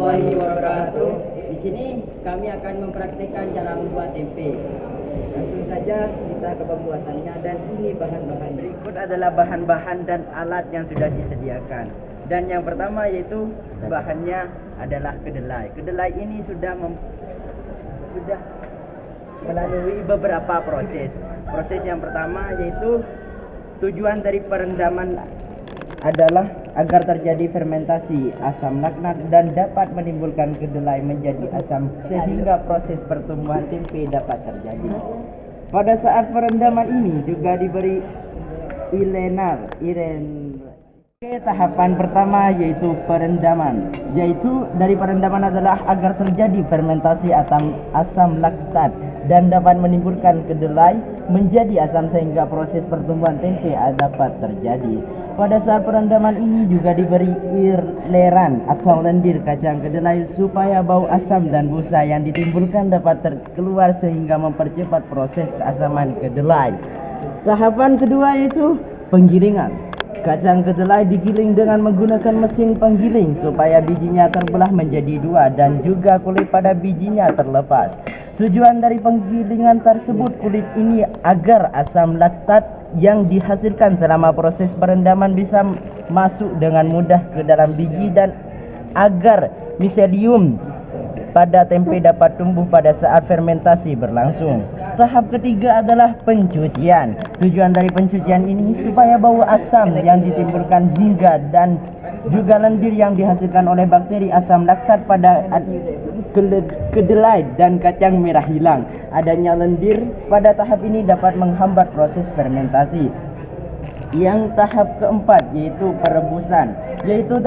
warahmatullahi wabarakatuh. Di sini kami akan mempraktikkan cara membuat tempe. Langsung saja kita ke pembuatannya, dan ini bahan-bahan. Berikut adalah bahan-bahan dan alat yang sudah disediakan. Dan yang pertama yaitu bahannya adalah kedelai. Kedelai ini sudah melalui beberapa proses. Proses yang pertama yaitu tujuan dari perendaman adalah agar terjadi fermentasi asam laknat dan dapat menimbulkan kedelai menjadi asam sehingga proses pertumbuhan tempe dapat terjadi. Pada saat perendaman ini juga diberi tahapan pertama yaitu perendaman, yaitu dari perendaman adalah agar terjadi fermentasi asam laktat dan dapat menimbulkan kedelai menjadi asam sehingga proses pertumbuhan tempe dapat terjadi. Pada saat perendaman ini juga diberi ileran atau lendir kacang kedelai supaya bau asam dan busa yang ditimbulkan dapat keluar sehingga mempercepat proses keasaman kedelai. Tahapan kedua yaitu penggilingan. Kacang kedelai digiling dengan menggunakan mesin penggiling supaya bijinya terbelah menjadi dua dan juga kulit pada bijinya terlepas. Tujuan dari penggilingan tersebut kulit ini agar asam laktat yang dihasilkan selama proses perendaman bisa masuk dengan mudah ke dalam biji dan agar miselium pada tempe dapat tumbuh pada saat fermentasi berlangsung. Tahap ketiga adalah pencucian. Tujuan dari pencucian ini supaya bau asam yang ditimbulkan hingga dan juga lendir yang dihasilkan oleh bakteri asam laktat pada kedelai dan kacang merah hilang. Adanya lendir pada tahap ini dapat menghambat proses fermentasi. Yang tahap keempat yaitu perebusan. Yaitu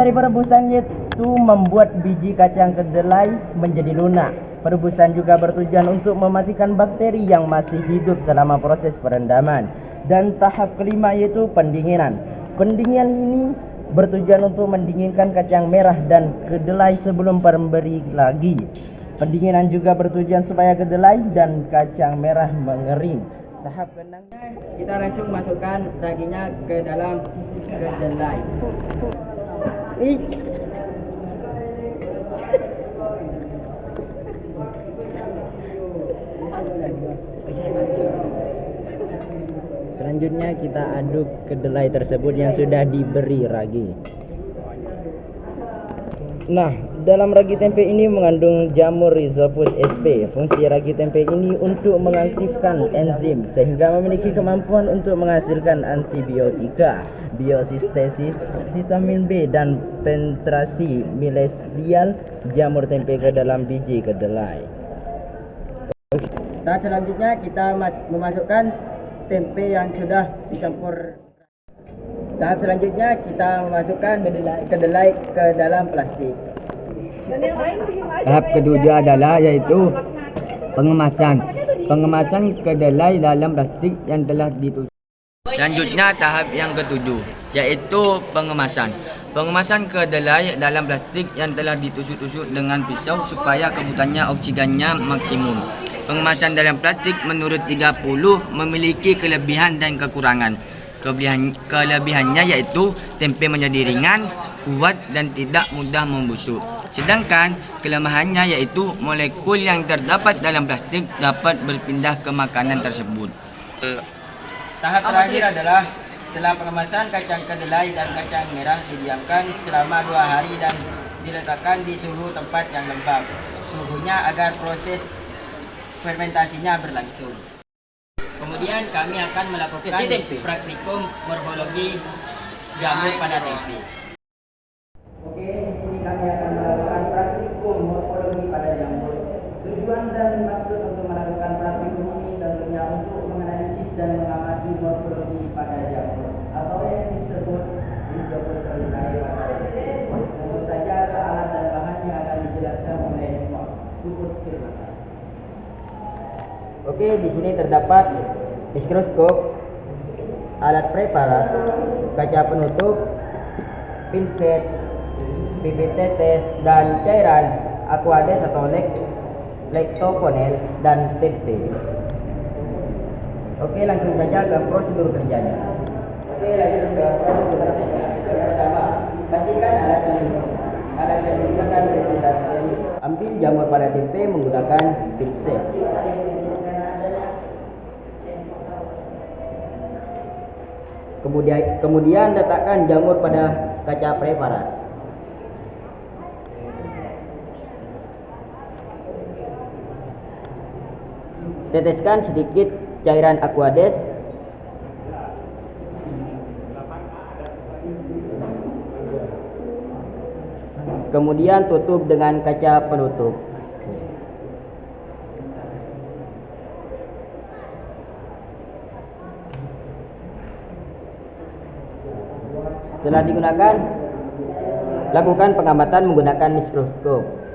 membuat biji kacang kedelai menjadi lunak. Perebusan juga bertujuan untuk mematikan bakteri yang masih hidup selama proses perendaman. Dan tahap kelima yaitu pendinginan. Pendinginan ini bertujuan untuk mendinginkan kacang merah dan kedelai sebelum pemberi lagi. Pendinginan juga bertujuan supaya kedelai dan kacang merah mengering. Tahap keenamnya kita langsung masukkan raginya ke dalam kedelai. Selanjutnya kita aduk kedelai tersebut yang sudah diberi ragi. Nah, dalam ragi tempe ini mengandung jamur Rhizopus sp. Fungsi ragi tempe ini untuk mengaktifkan enzim sehingga memiliki kemampuan untuk menghasilkan antibiotika, biosintesis vitamin B dan penetrasi milenial jamur tempe ke dalam biji kedelai. Dan selanjutnya kita memasukkan tempe yang sudah dicampur. Tahap selanjutnya kita memasukkan kedelai ke dalam plastik. Tahap kedua adalah yaitu pengemasan. Pengemasan kedelai dalam plastik yang telah ditusuk. Selanjutnya tahap yang ketujuh yaitu pengemasan. Pengemasan kedelai dalam plastik yang telah ditusuk-tusuk dengan pisau supaya kebutuhannya oksigennya maksimum. Pengemasan dalam plastik menurut 30 memiliki kelebihan dan kekurangan. Kelebihannya yaitu tempe menjadi ringan, kuat dan tidak mudah membusuk. Sedangkan kelemahannya yaitu molekul yang terdapat dalam plastik dapat berpindah ke makanan tersebut. Tahap terakhir adalah setelah pengemasan, kacang kedelai dan kacang merah didiamkan selama 2 hari dan diletakkan di suhu tempat yang lembab. Suhunya agar proses fermentasinya berlangsung. Kemudian kami akan melakukan praktikum morfologi jamur pada tempe. Oke, di sini kami akan melakukan praktikum morfologi pada jamur. Tujuan dan maksud untuk melakukan praktikum ini tentunya untuk menganalisis dan mengamati morfologi pada jamur atau yang disebut Rhizopus pada tempe. Tentu saja alat dan bahan yang akan dijelaskan oleh Puput Firman. Oke, di sini terdapat mikroskop, alat preparat, kaca penutup, pinset, pipet tetes, dan cairan aqueous atau lektokonel dan tempe. Oke, langsung saja ke prosedur kerjanya. Oke, lanjut ke prosedur kerjanya. Yang pertama, pastikan alat yang Alat yang digunakan presentasi: ambil jamur pada tempe menggunakan pincet. Kemudian letakkan jamur pada kaca preparat. Teteskan sedikit cairan aquades. Kemudian tutup dengan kaca penutup. Setelah digunakan, lakukan pengamatan menggunakan mikroskop.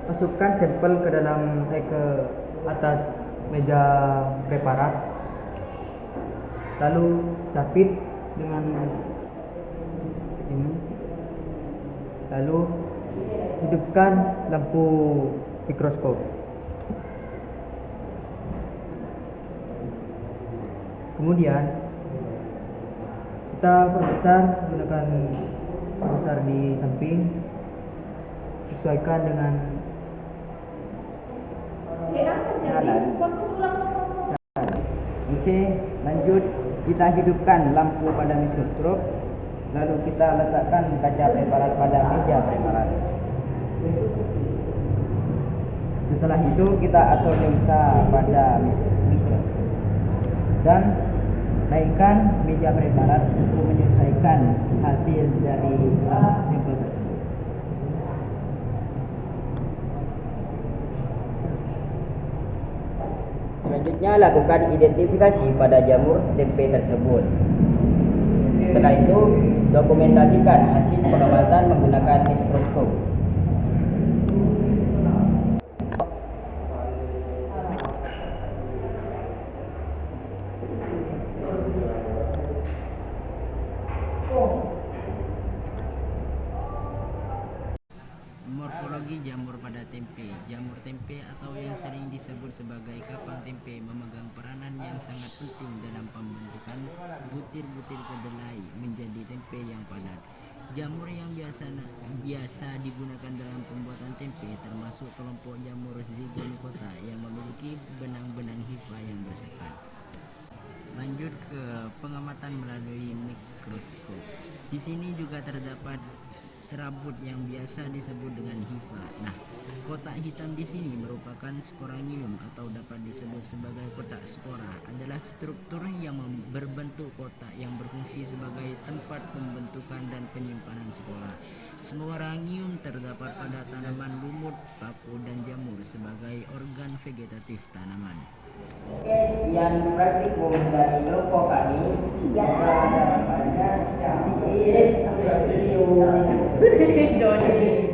Masukkan sampel ke atas meja preparat, lalu capit dengan ini, lalu hidupkan lampu mikroskop. Kemudian kita gunakan perbesar di samping, sesuaikan dengan Oke, lanjut kita hidupkan lampu pada mikroskop, lalu kita letakkan kaca preparat pada meja preparat. Setelah itu kita atur lensa pada mikroskop dan naikkan meja preparat untuk menyesuaikan hasil dari sampel tersebut. Selanjutnya lakukan identifikasi pada jamur tempe tersebut. Setelah itu dokumentasikan hasil pengamatan menggunakan mikroskop. Morfologi jamur pada tempe. Jamur tempe atau yang sering disebut sebagai kapang tempe memegang peranan yang sangat penting dalam pembentukan butir-butir kedelai menjadi tempe yang padat. Jamur yang biasa digunakan dalam pembuatan tempe termasuk kelompok jamur Zygonicota yang memiliki benang-benang hifa yang bersekat. Lanjut ke pengamatan melalui mikroskop. Di sini juga terdapat serabut yang biasa disebut dengan hifa. Nah, kotak hitam di sini merupakan sporangium atau dapat disebut sebagai kotak spora. Adalah struktur yang berbentuk kotak yang berfungsi sebagai tempat pembentukan dan penyimpanan spora. Sporangium terdapat pada tanaman lumut, paku, dan jamur sebagai organ vegetatif tanaman. Oke, sekian praktikum dari kelompok kami. Semoga dapat banyak. See you.